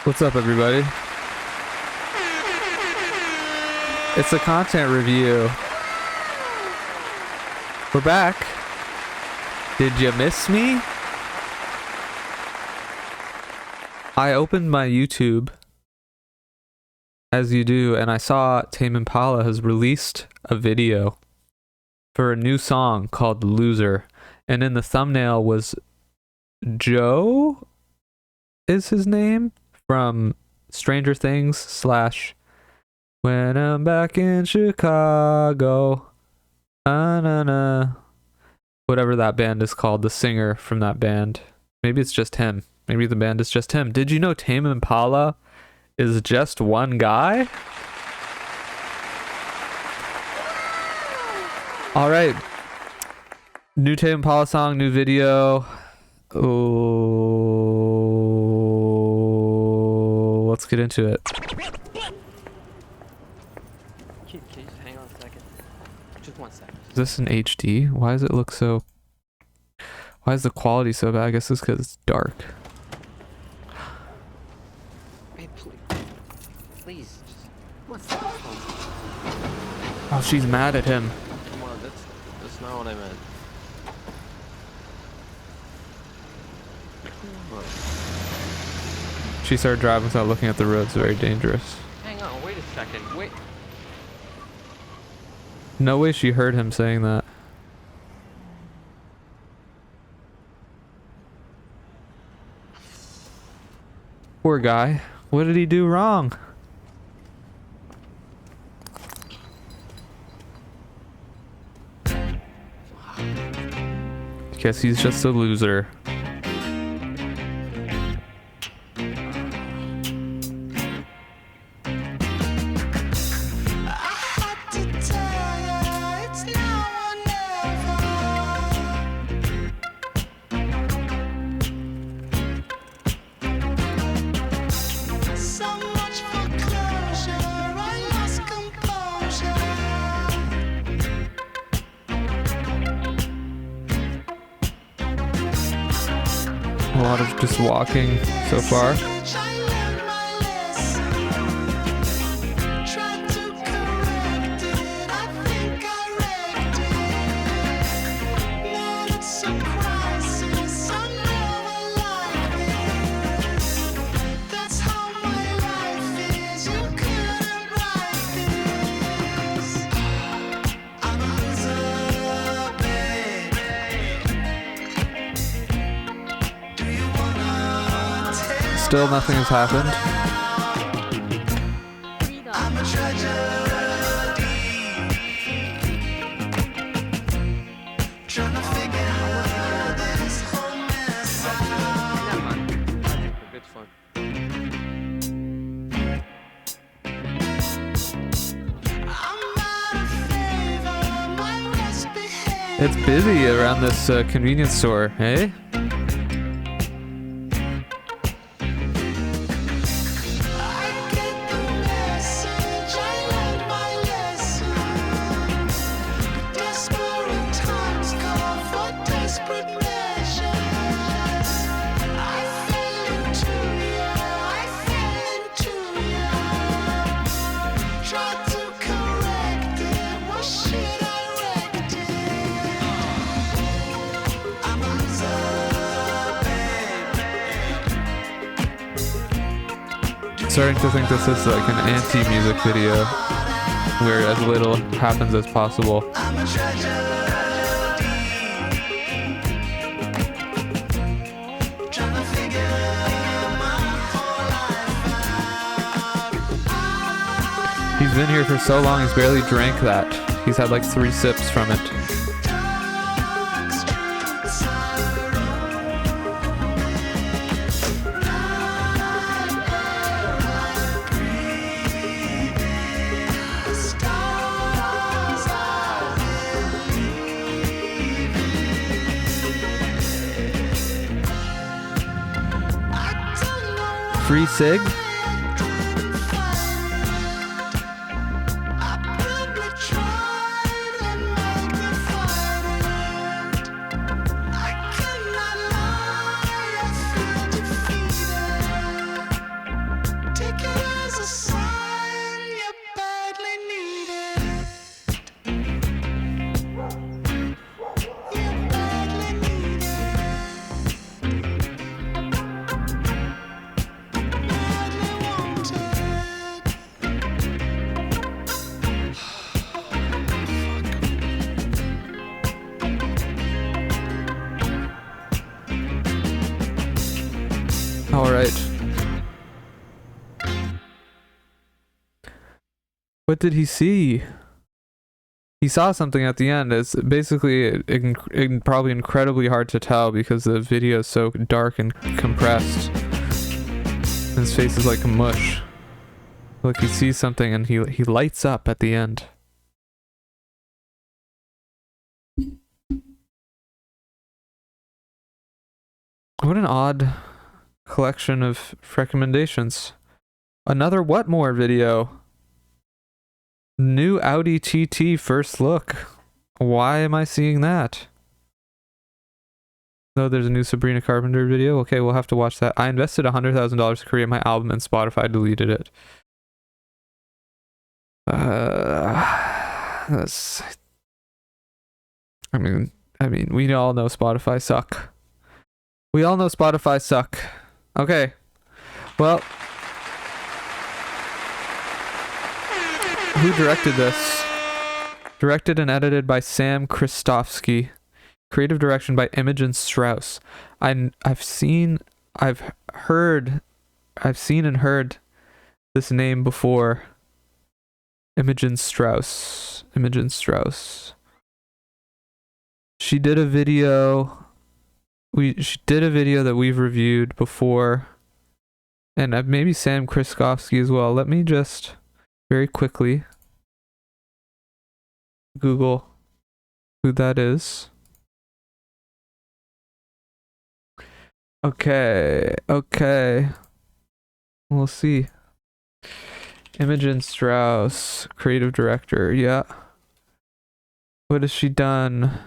What's up, everybody? It's a content review. We're back. Did you miss me? I opened my YouTube, as you do, and I saw Tame Impala has released a video for a new song called Loser. And in the thumbnail was Joe, is his name, from Stranger Things / When I'm Back in Chicago. Whatever that band is called, the singer from that band. Maybe it's just him. Maybe the band is just him. Did you know Tame Impala is just one guy? All right. New Tame Impala song, new video. Oh, let's get into it. Can you just hang on a second? Just 1 second. Is this in HD? Why does it look so... Why is the quality so bad? I guess it's because it's dark. Hey, please, just 1 second. Oh, she's mad at him. Come on, that's not what I meant. She started driving without looking at the road. It's very dangerous. Hang on, wait a second. Wait. No way she heard him saying that. Poor guy. What did he do wrong? Guess he's just a loser. A lot of just walking so far. Still nothing has happened. It's fun. It's busy around this convenience store, eh? Starting to think this is like an anti-music video where as little happens as possible. He's been here for so long, he's barely drank that. He's had like 3 sips from it. Free cig? All right. What did he see? He saw something at the end. It's basically probably incredibly hard to tell because the video is so dark and compressed. His face is like mush. Like he sees something and he lights up at the end. What an odd collection of recommendations. Another what more video? New Audi TT first look. Why am I seeing that? No, there's a new Sabrina Carpenter video. Okay, we'll have to watch that. I invested $100,000 to create my album and Spotify deleted it. That's... I mean, we all know Spotify suck. We all know Spotify suck. Okay. Well, who directed this? Directed and edited by Sam Christofsky. Creative direction by Imogen Strauss. I've seen and heard this name before. Imogen Strauss. She did a video. She did a video that we've reviewed before, and maybe Sam Christofsky as well. Let me just very quickly Google who that is. Okay. We'll see. Imogen Strauss, creative director. Yeah. What has she done?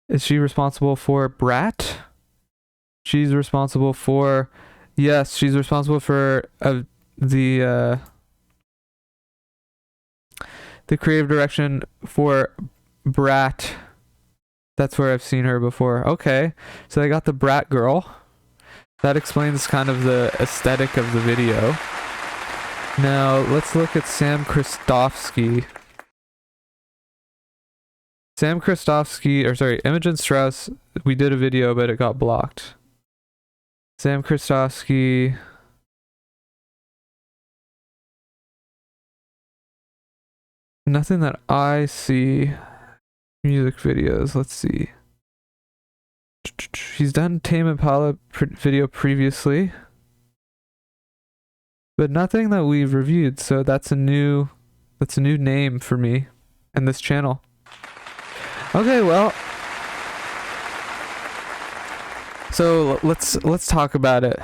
Is she responsible for Brat? She's responsible for... Yes, she's responsible for the creative direction for Brat. That's where I've seen her before. Okay, so I got the Brat girl. That explains kind of the aesthetic of the video. Now, let's look at Sam Christofsky. Imogen Strauss, we did a video, but it got blocked. Sam Christofsky. Nothing that I see. Music videos, let's see. He's done Tame Impala video previously, but nothing that we've reviewed, so that's a new name for me and this channel. Okay, well, so let's talk about it.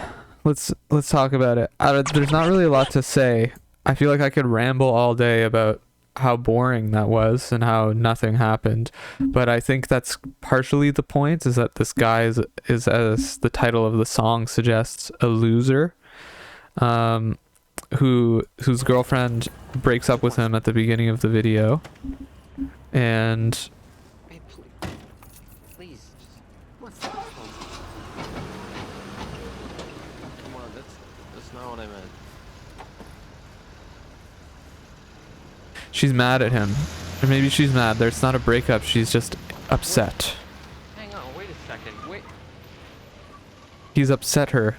Let's talk about it. There's not really a lot to say. I feel like I could ramble all day about how boring that was and how nothing happened, but I think that's partially the point, is that this guy is as the title of the song suggests, a loser, whose girlfriend breaks up with him at the beginning of the video, and Hey, please, just what's that? Come on, that's not what I meant. she's mad at him, or maybe she's mad. There's not a breakup, she's just upset. Hang on, wait a second. Wait. He's upset her.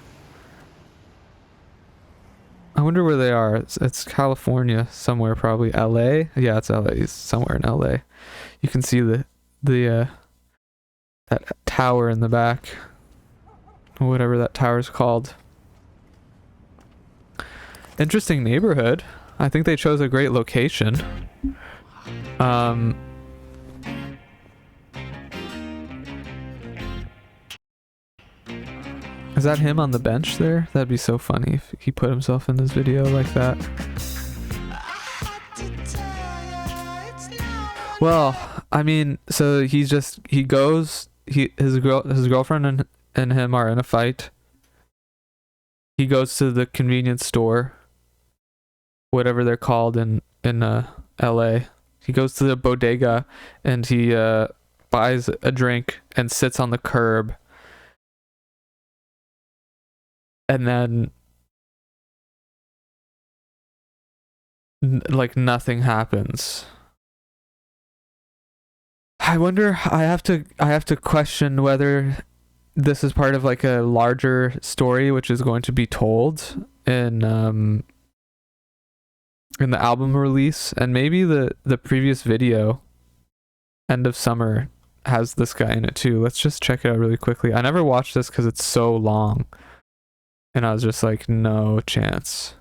I wonder where they are. It's California somewhere, probably LA. Yeah, it's LA. He's somewhere in LA. You can see the that tower in the back, whatever that tower's called. Interesting neighborhood. I think they chose a great location. Is that him on the bench there? That'd be so funny if he put himself in this video like that. Well, I mean, so his girlfriend and him are in a fight. He goes to the convenience store, whatever they're called in LA. He goes to the bodega and he buys a drink and sits on the curb. And then like nothing happens. I wonder. I have to question whether this is part of like a larger story, which is going to be told in the album release, and maybe the previous video, End of Summer, has this guy in it too. Let's just check it out really quickly. I never watched this because it's so long, and I was just like, no chance.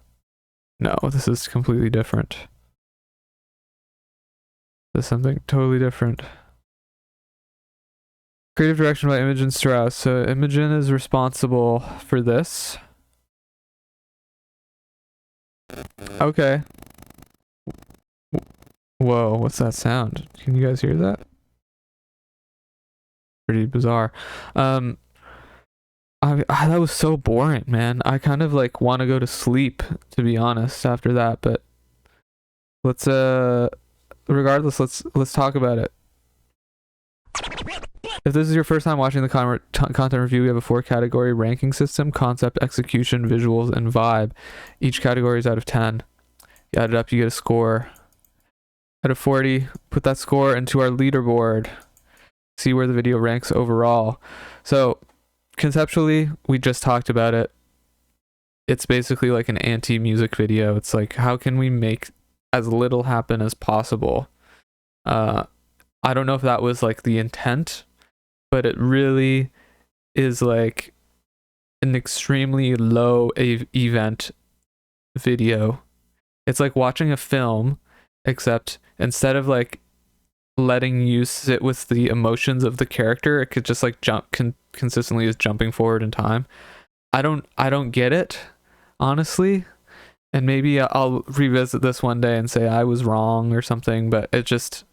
No, this is completely different. This is something totally different. Creative direction by Imogen Strauss. So Imogen is responsible for this. Okay. Whoa, what's that sound? Can you guys hear that? Pretty bizarre. That was so boring, man. I kind of like want to go to sleep, to be honest, after that, but let's regardless, let's talk about it. If this is your first time watching the content review, we have a 4-category ranking system: concept, execution, visuals, and vibe. Each category is out of 10. You add it up, you get a score. Out of 40, put that score into our leaderboard. See where the video ranks overall. So, conceptually, we just talked about it. It's basically like an anti-music video. It's like, how can we make as little happen as possible? I don't know if that was like the intent, but it really is like an extremely low event video. It's like watching a film, except instead of like letting you sit with the emotions of the character, it could just like jump consistently is jumping forward in time. I don't get it, honestly. And maybe I'll revisit this one day and say I was wrong or something, but it just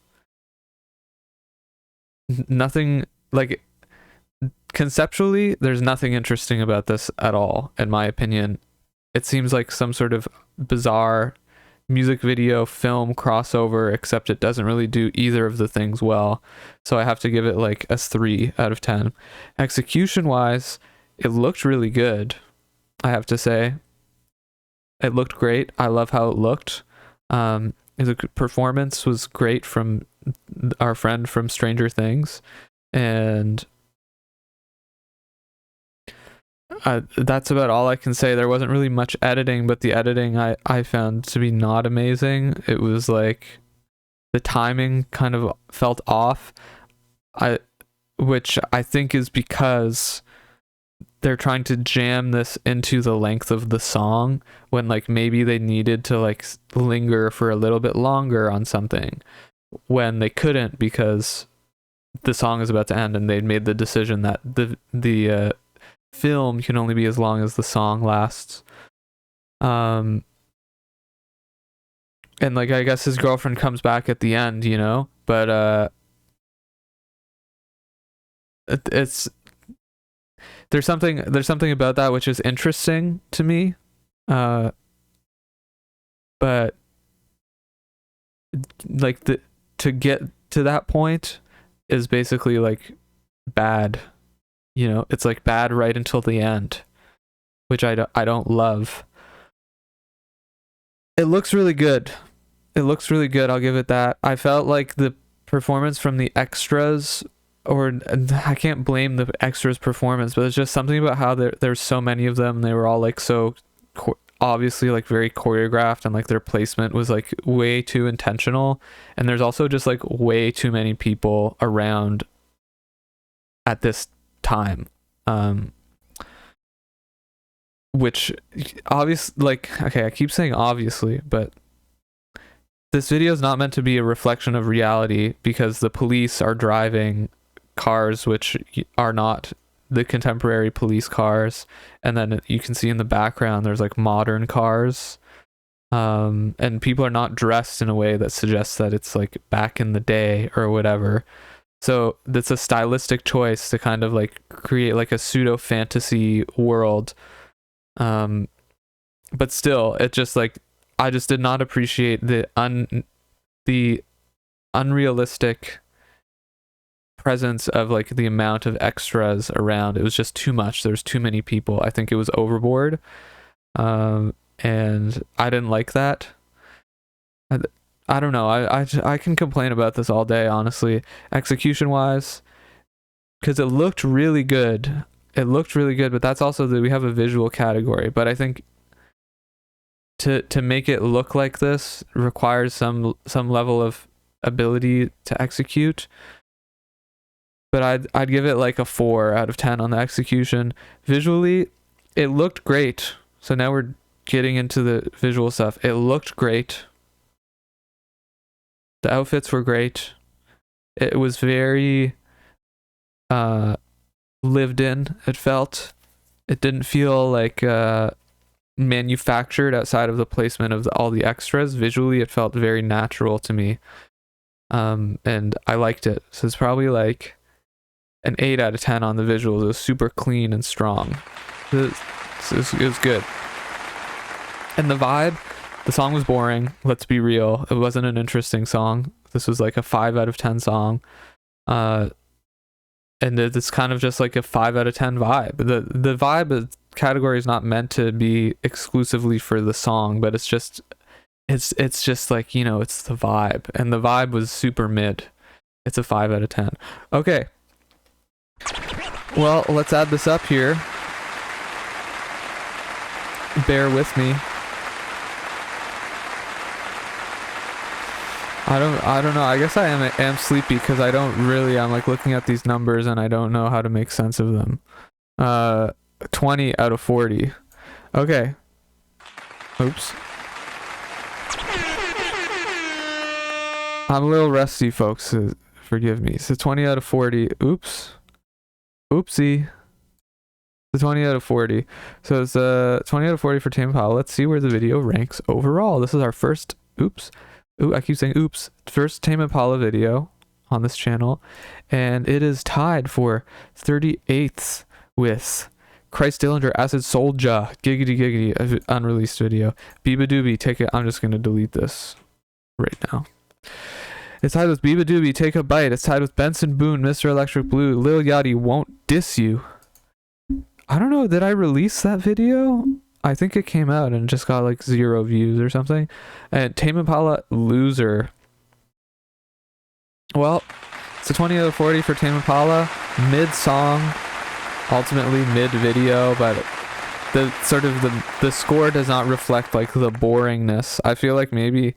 nothing, like, conceptually there's nothing interesting about this at all, in my opinion. It seems like some sort of bizarre music video film crossover, except it doesn't really do either of the things well. So I have to give it like a 3 out of 10. Execution wise, it looked really good, I have to say. It looked great. I love how it looked. The performance was great from our friend from Stranger Things, and that's about all I can say. There wasn't really much editing, but the editing I found to be not amazing. It was like the timing kind of felt off, which I think is because they're trying to jam this into the length of the song, when like maybe they needed to like linger for a little bit longer on something when they couldn't, because the song is about to end and they'd made the decision that the film can only be as long as the song lasts. And like, I guess his girlfriend comes back at the end, you know, but it's there's something about that which is interesting to me, but like to get to that point is basically like bad, you know. It's like bad right until the end, which I don't love. It looks really good. I'll give it that. I felt like the performance from the extras, or I can't blame the extras performance, but it's just something about how there's so many of them. They were all like so obviously like very choreographed, and like their placement was like way too intentional. And there's also just like way too many people around at this time, which obviously, like, okay, I keep saying obviously, but this video is not meant to be a reflection of reality, because the police are driving cars which are not the contemporary police cars, and then you can see in the background there's like modern cars, and people are not dressed in a way that suggests that it's like back in the day or whatever. So that's a stylistic choice to kind of like create like a pseudo fantasy world, but still, it just like, I just did not appreciate the unrealistic presence of like the amount of extras around. It was just too much. There's too many people. I think it was overboard, and I didn't like that. I don't know. I can complain about this all day, honestly. Execution wise, because it looked really good. It looked really good, but that's also that we have a visual category. But I think to make it look like this requires some level of ability to execute. But I'd give it like a 4 out of 10 on the execution. Visually, it looked great. So now we're getting into the visual stuff. It looked great. The outfits were great. It was very lived in, it felt. It didn't feel like manufactured outside of the placement of all the extras. Visually, it felt very natural to me. And I liked it. So it's probably like an 8 out of 10 on the visuals. It was super clean and strong. It was good. And the vibe, the song was boring. Let's be real. It wasn't an interesting song. This was like a 5 out of 10 song. And it's kind of just like a 5 out of 10 vibe. The vibe category is not meant to be exclusively for the song, but it's just like, you know, it's the vibe. And the vibe was super mid. It's a 5 out of 10. Okay. Well, let's add this up here. Bear with me. I don't know. I guess I am sleepy because I'm like looking at these numbers and I don't know how to make sense of them. 20 out of 40. Okay. Oops. I'm a little rusty, folks. Forgive me. So 20 out of 40. Oops. Oopsie. The 20 out of 40. So it's 20 out of 40 for Tame Impala. Let's see where the video ranks overall. This is our first, oops. Ooh, I keep saying oops. First Tame Impala video on this channel. And it is tied for 38th with Christ Dillinger, Acid Soulja, Giggity Giggity, unreleased video. Biba Doobie, take it. I'm just going to delete this right now. It's tied with Biba Doobie, Take a Bite. It's tied with Benson Boone, Mr. Electric Blue, Lil Yachty, Won't Diss You. I don't know, did I release that video? I think it came out and just got like 0 views or something. And Tame Impala, Loser. Well, it's a 20 out of 40 for Tame Impala. Mid song, ultimately mid video, but the score does not reflect like the boringness. I feel like maybe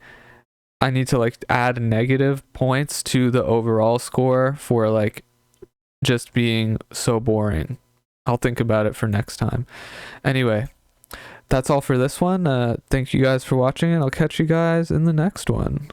I need to like add negative points to the overall score for like just being so boring. I'll think about it for next time. Anyway, that's all for this one. Thank you guys for watching, and I'll catch you guys in the next one.